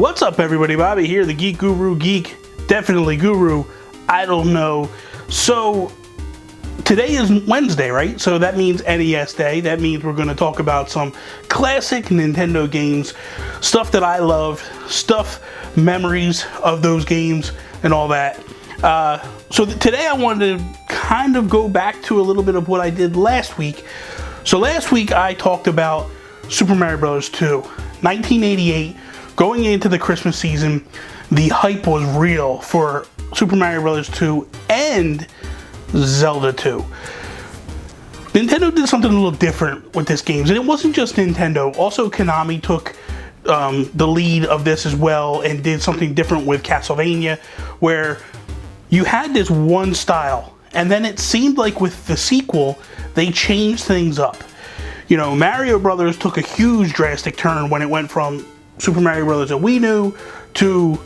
What's up, everybody? Bobby here, the Geek Guru. Geek, definitely guru. I don't know. So today is Wednesday, right? So that means NES Day. That means we're going to talk about some classic Nintendo games, stuff that I love, memories of those games, and all that. So today I wanted to kind of go back to a little bit of what I did last week. So last week I talked about Super Mario Bros. 2, 1988. Going into the Christmas season, the hype was real for Super Mario Bros. 2 and Zelda 2. Nintendo did something a little different with this games, and it wasn't just Nintendo. Also, Konami took the lead of this as well and did something different with Castlevania, where you had this one style, and then it seemed like with the sequel, they changed things up. You know, Mario Brothers took a huge drastic turn when it went from Super Mario Bros. That we knew to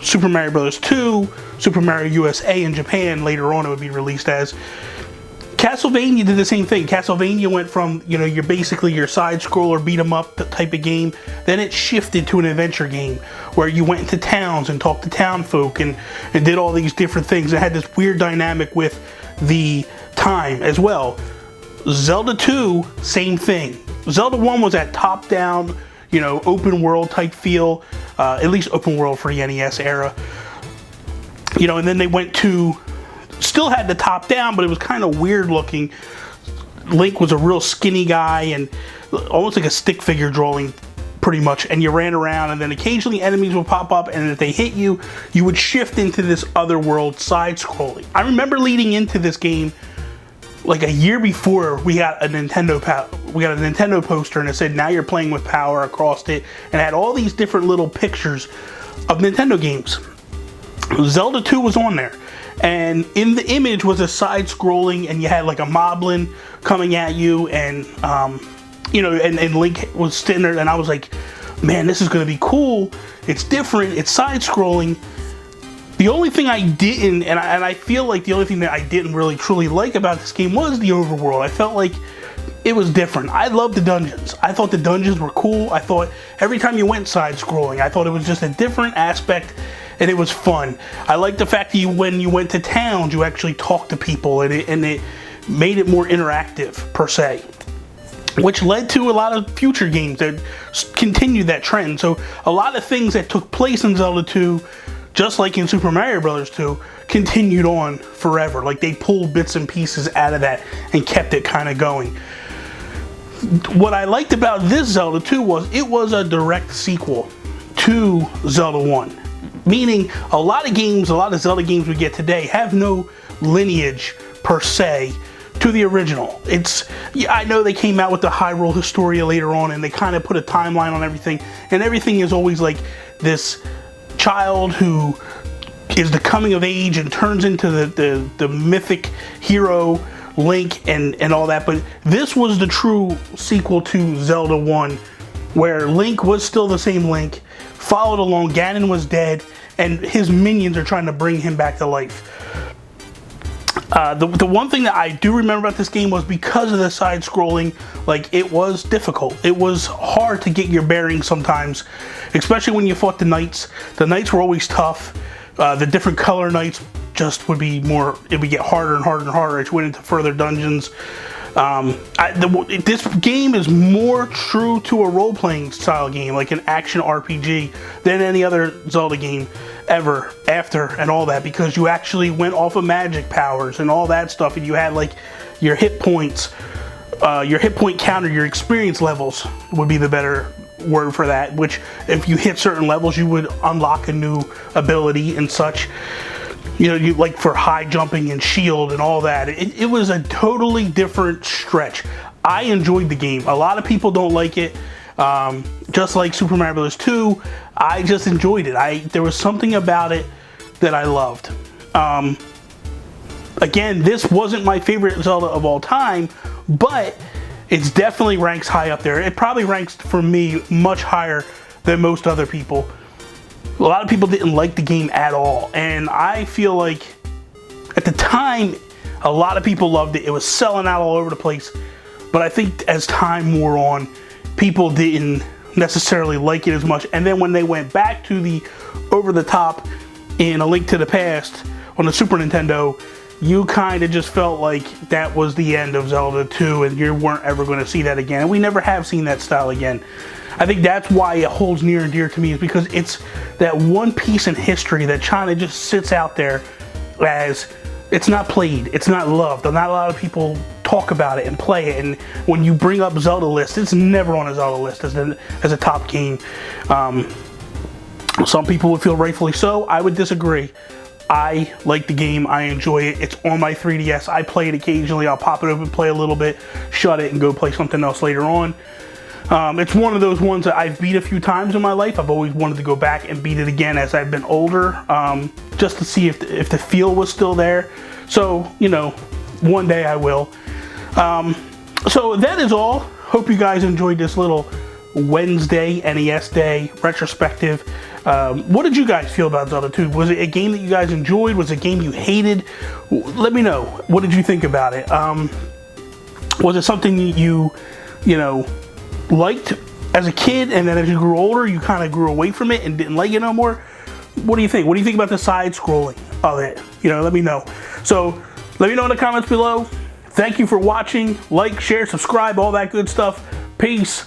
Super Mario Bros. 2, Super Mario USA in Japan. Later on it would be released as. Castlevania did the same thing. Castlevania went from, you know, you're basically your side-scroller beat-em-up type of game. Then it shifted to an adventure game where you went into towns and talked to town folk and did all these different things. It had this weird dynamic with the time as well. Zelda 2, same thing. Zelda 1 was that top-down, you know, open world type feel, at least open world for the NES era. You know, and then they went to, still had the top down, but it was kind of weird looking. Link was a real skinny guy and almost like a stick figure drawing pretty much, and you ran around, and then occasionally enemies would pop up, and if they hit you, you would shift into this other world side scrolling. I remember leading into this game like a year before, we got a Nintendo poster, and it said, "Now you're playing with power" across it, and it had all these different little pictures of Nintendo games. Zelda 2 was on there, and in the image was a side-scrolling, and you had like a moblin coming at you, and you know, and Link was sitting there, and I was like, man, this is going to be cool. It's different. It's side-scrolling. The only thing I didn't, and I feel like the only thing that I didn't really truly like about this game was the overworld. I felt like it was different. I loved the dungeons. I thought the dungeons were cool. I thought every time you went side-scrolling, I thought it was just a different aspect, and it was fun. I liked the fact that when you went to towns, you actually talked to people, and it made it more interactive, per se, which led to a lot of future games that continued that trend. So a lot of things that took place in Zelda 2, just like in Super Mario Bros. 2, continued on forever. Like, they pulled bits and pieces out of that and kept it kind of going. What I liked about this Zelda 2 was it was a direct sequel to Zelda 1. Meaning, a lot of Zelda games we get today have no lineage, per se, to the original. Yeah, I know they came out with the Hyrule Historia later on, and they kind of put a timeline on everything, and everything is always like this child who is the coming of age and turns into the mythic hero Link and all that. But this was the true sequel to Zelda 1, where Link was still the same Link, followed along, Ganon was dead, and his minions are trying to bring him back to life. The one thing that I do remember about this game was because of the side-scrolling, like, it was difficult. It was hard to get your bearings sometimes, especially when you fought the knights. The knights were always tough. The different color knights just would be more, it would get harder and harder and harder as you went into further dungeons. This game is more true to a role-playing style game, like an action RPG, than any other Zelda game ever after and all that, because you actually went off of magic powers and all that stuff, and you had like your hit points, your hit point counter, your experience levels would be the better word for that, which if you hit certain levels you would unlock a new ability and such. You know, you like for high jumping and shield and all that. It was a totally different stretch. I enjoyed the game. A lot of people don't like it. Just like Super Mario Bros. 2, I just enjoyed it. There was something about it that I loved. Again, this wasn't my favorite Zelda of all time, but it's definitely ranks high up there. It probably ranks for me much higher than most other people. A lot of people didn't like the game at all, and I feel like at the time a lot of people loved it. It was selling out all over the place, but I think as time wore on, people didn't necessarily like it as much. And then when they went back to the over-the-top in A Link to the Past on the Super Nintendo, you kind of just felt like that was the end of Zelda 2 and you weren't ever going to see that again. And we never have seen that style again. I think that's why it holds near and dear to me, is because it's that one piece in history that China just sits out there as, it's not played, it's not loved. Not a lot of people talk about it and play it, and when you bring up Zelda list, it's never on a Zelda list as a top game. Some people would feel rightfully so. I would disagree. I like the game, I enjoy it. It's on my 3DS. I play it occasionally. I'll pop it open, play a little bit, shut it, and go play something else later on. It's one of those ones that I've beat a few times in my life. I've always wanted to go back and beat it again as I've been older, just to see if the feel was still there. So, you know, one day I will. So that is all. Hope you guys enjoyed this little Wednesday, NES Day retrospective. What did you guys feel about Zelda 2? Was it a game that you guys enjoyed? Was it a game you hated? Let me know. What did you think about it? Was it something you know, liked as a kid, and then as you grew older, you kind of grew away from it and didn't like it no more? What do you think? What do you think about the side scrolling of it? You know, let me know. So let me know in the comments below. Thank you for watching. Like, share, subscribe, all that good stuff. Peace.